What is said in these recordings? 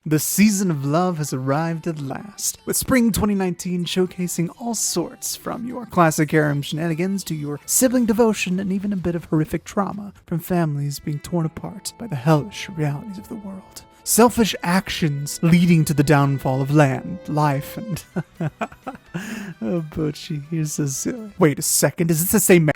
The season of love has arrived at last, with spring 2019 showcasing all sorts, from your classic harem shenanigans to your sibling devotion and even a bit of horrific trauma from families being torn apart by the hellish realities of the world. Selfish actions leading to the downfall of land, life, and... Oh, Bocchi, you're so silly. Wait a second, is this the same man?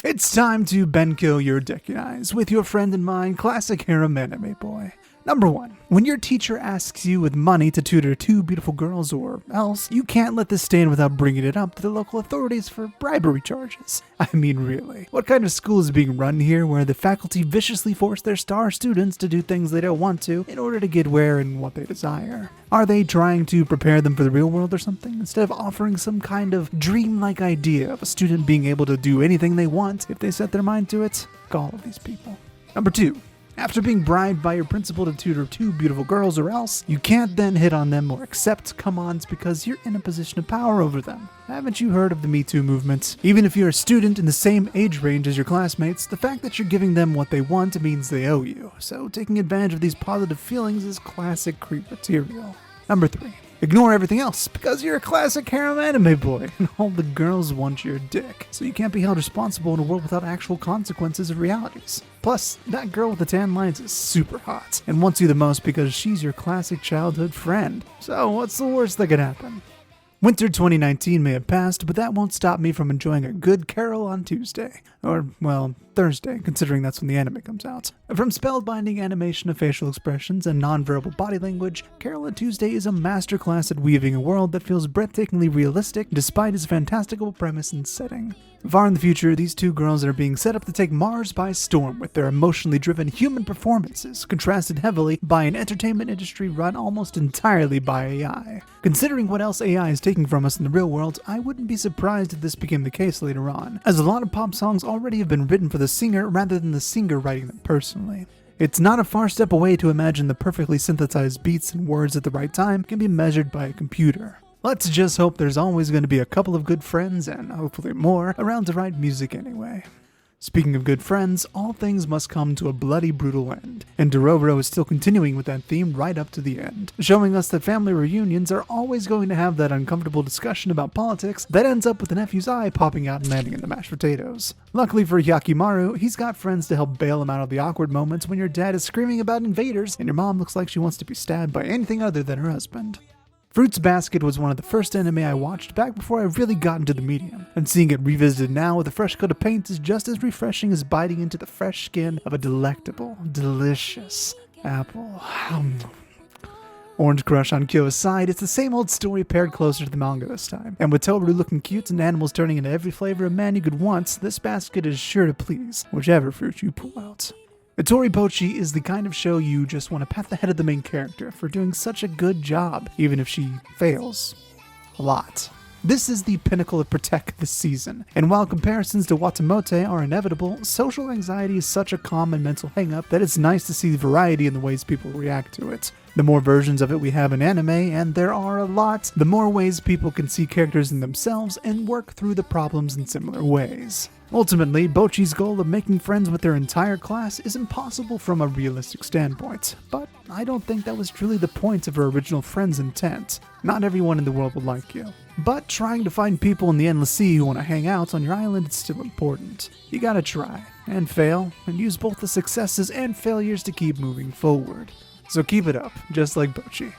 It's time to benko your decunize with your friend and mine, classic harem anime boy. Number 1. When your teacher asks you with money to tutor 2 beautiful girls, or else, you can't let this stand without bringing it up to the local authorities for bribery charges. I mean, really. What kind of school is being run here where the faculty viciously force their star students to do things they don't want to in order to get where and what they desire? Are they trying to prepare them for the real world or something, instead of offering some kind of dreamlike idea of a student being able to do anything they want if they set their mind to it? All of these people. Number 2. After being bribed by your principal to tutor 2 beautiful girls, or else, you can't then hit on them or accept come-ons because you're in a position of power over them. Haven't you heard of the Me Too movement? Even if you're a student in the same age range as your classmates, the fact that you're giving them what they want means they owe you. So taking advantage of these positive feelings is classic creep material. Number 3. Ignore everything else, because you're a classic harem anime boy, and all the girls want your dick, so you can't be held responsible in a world without actual consequences of realities. Plus, that girl with the tan lines is super hot, and wants you the most because she's your classic childhood friend. So what's the worst that could happen? Winter 2019 may have passed, but that won't stop me from enjoying a good Carole on Tuesday. Or, well, Thursday, considering that's when the anime comes out. From spellbinding animation of facial expressions and nonverbal body language, Carole on Tuesday is a masterclass at weaving a world that feels breathtakingly realistic despite its fantastical premise and setting. Far in the future, these 2 girls are being set up to take Mars by storm with their emotionally driven human performances, contrasted heavily by an entertainment industry run almost entirely by AI. Considering what else AI is taking from us in the real world, I wouldn't be surprised if this became the case later on, as a lot of pop songs already have been written for the singer rather than the singer writing them personally. It's not a far step away to imagine the perfectly synthesized beats and words at the right time can be measured by a computer. Let's just hope there's always going to be a couple of good friends, and hopefully more, around to write music anyway. Speaking of good friends, all things must come to a bloody brutal end, and Dororo is still continuing with that theme right up to the end, showing us that family reunions are always going to have that uncomfortable discussion about politics that ends up with the nephew's eye popping out and landing in the mashed potatoes. Luckily for Yakimaru, he's got friends to help bail him out of the awkward moments when your dad is screaming about invaders and your mom looks like she wants to be stabbed by anything other than her husband. Fruits Basket was one of the first anime I watched back before I really got into the medium, and seeing it revisited now with a fresh coat of paint is just as refreshing as biting into the fresh skin of a delectable, delicious apple. Orange Crush on Kyo aside, it's the same old story paired closer to the manga this time, and with Toru looking cute and animals turning into every flavor of man you could want, this basket is sure to please whichever fruit you pull out. Hitoribocchi is the kind of show you just want to pat the head of the main character for doing such a good job, even if she fails a lot. This is the pinnacle of Protect this season, and while comparisons to Watamote are inevitable, social anxiety is such a common mental hang-up that it's nice to see variety in the ways people react to it. The more versions of it we have in anime, and there are a lot, the more ways people can see characters in themselves and work through the problems in similar ways. Ultimately, Bocchi's goal of making friends with their entire class is impossible from a realistic standpoint, but I don't think that was truly the point of her original friend's intent. Not everyone in the world will like you. But trying to find people in the endless sea who want to hang out on your island is still important. You gotta try, and fail, and use both the successes and failures to keep moving forward. So keep it up, just like Bocchi.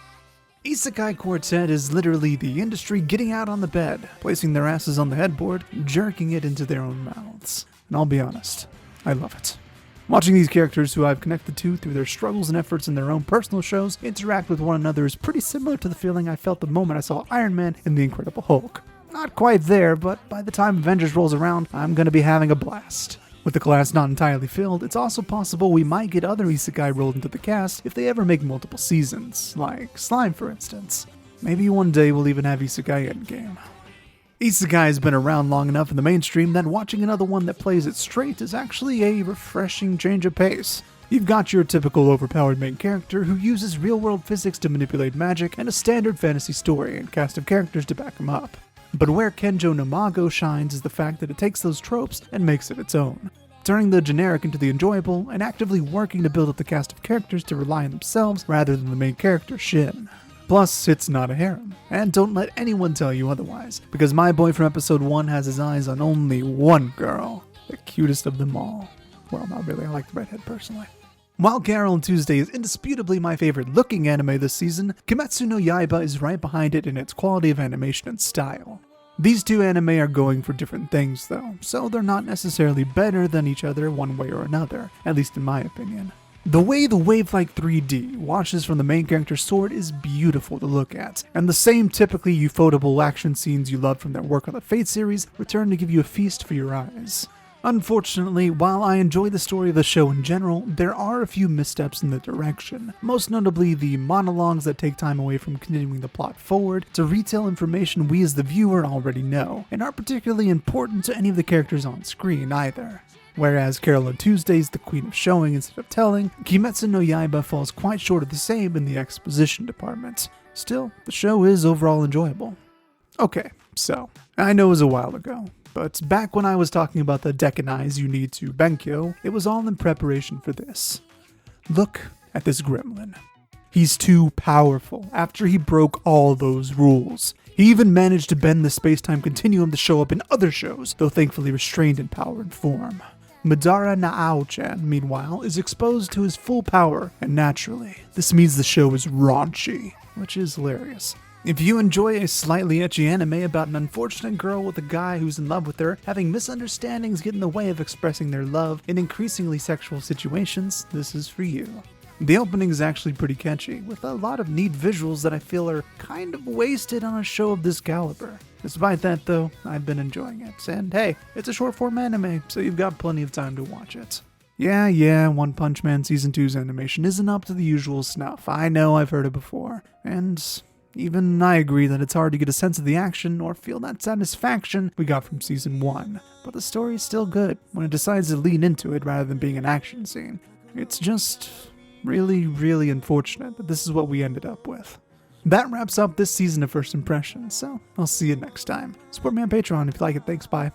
Isekai Quartet is literally the industry getting out on the bed, placing their asses on the headboard, jerking it into their own mouths. And I'll be honest, I love it. Watching these characters who I've connected to through their struggles and efforts in their own personal shows interact with one another is pretty similar to the feeling I felt the moment I saw Iron Man in The Incredible Hulk. Not quite there, but by the time Avengers rolls around, I'm gonna be having a blast. With the class not entirely filled, it's also possible we might get other isekai rolled into the cast if they ever make multiple seasons, like Slime for instance. Maybe one day we'll even have Isekai Endgame. Isekai has been around long enough in the mainstream that watching another one that plays it straight is actually a refreshing change of pace. You've got your typical overpowered main character who uses real-world physics to manipulate magic and a standard fantasy story and cast of characters to back him up. But where Kenja no Mago shines is the fact that it takes those tropes and makes it its own. turning the generic into the enjoyable, and actively working to build up the cast of characters to rely on themselves rather than the main character, Shin. Plus, it's not a harem, and don't let anyone tell you otherwise, because my boy from episode 1 has his eyes on only one girl, the cutest of them all. Well, not really, I like the redhead personally. While Carole Tuesday is indisputably my favorite looking anime this season, Kimetsu no Yaiba is right behind it in its quality of animation and style. These two anime are going for different things though, so they're not necessarily better than each other one way or another, at least in my opinion. The way the wave-like 3D washes from the main character's sword is beautiful to look at, and the same typically ufotable action scenes you loved from their work on the Fate series return to give you a feast for your eyes. Unfortunately, while I enjoy the story of the show in general, there are a few missteps in the direction, most notably the monologues that take time away from continuing the plot forward to retell information we as the viewer already know, and aren't particularly important to any of the characters on screen either. Whereas Carole Tuesday's the queen of showing instead of telling, Kimetsu no Yaiba falls quite short of the same in the exposition department. Still, the show is overall enjoyable. Okay, so, I know it was a while ago, but back when I was talking about the Dekanais you need to Benkyo, it was all in preparation for this. Look at this gremlin. He's too powerful after he broke all those rules. He even managed to bend the space-time continuum to show up in other shows, though thankfully restrained in power and form. Midara Naao-chan, meanwhile, is exposed to his full power, and naturally, this means the show is raunchy, which is hilarious. If you enjoy a slightly ecchi anime about an unfortunate girl with a guy who's in love with her, having misunderstandings get in the way of expressing their love in increasingly sexual situations, this is for you. The opening is actually pretty catchy, with a lot of neat visuals that I feel are kind of wasted on a show of this caliber. Despite that though, I've been enjoying it, and hey, it's a short form anime, so you've got plenty of time to watch it. Yeah, One Punch Man Season 2's animation isn't up to the usual snuff, I know I've heard it before, and even I agree that it's hard to get a sense of the action or feel that satisfaction we got from Season 1, but the story is still good when it decides to lean into it rather than being an action scene. It's just really unfortunate that this is what we ended up with. That wraps up this season of First Impressions, so I'll see you next time. Support me on Patreon if you like it, thanks, bye.